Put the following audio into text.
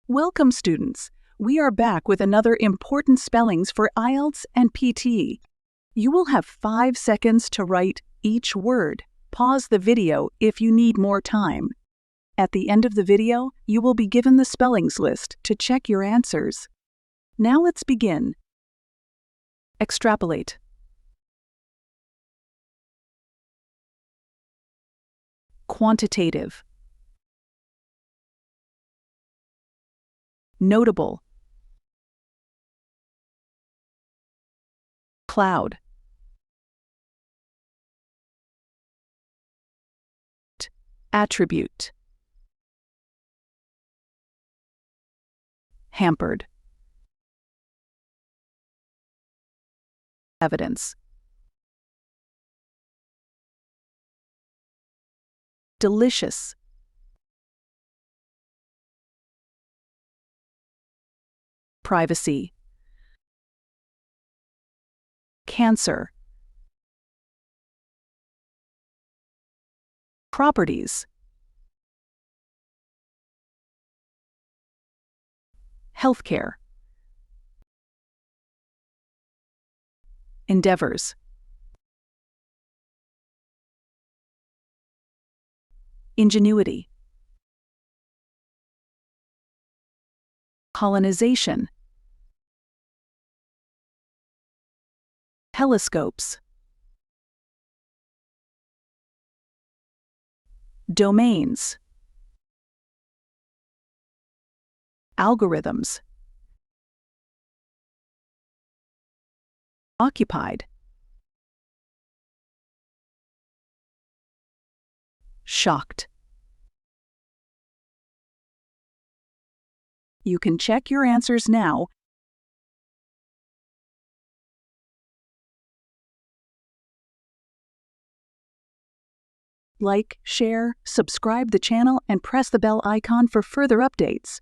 Welcome, students. We are back with another important spellings for IELTS and PT. You will have 5 seconds to write each word. Pause the video if you need more time. At the end of the video, you will be given the spellings list to check your answers. Now let's begin. Extrapolate. Quantitative. Notable. Cloud. Attribute. Hampered. Evidence. Delicious. Privacy. Cancer. Properties. Healthcare. Endeavors. Ingenuity. Colonization. Telescopes. Domains. Algorithms. Occupied. Shocked. You can check your answers now. Like, share, subscribe the channel, and press the bell icon for further updates.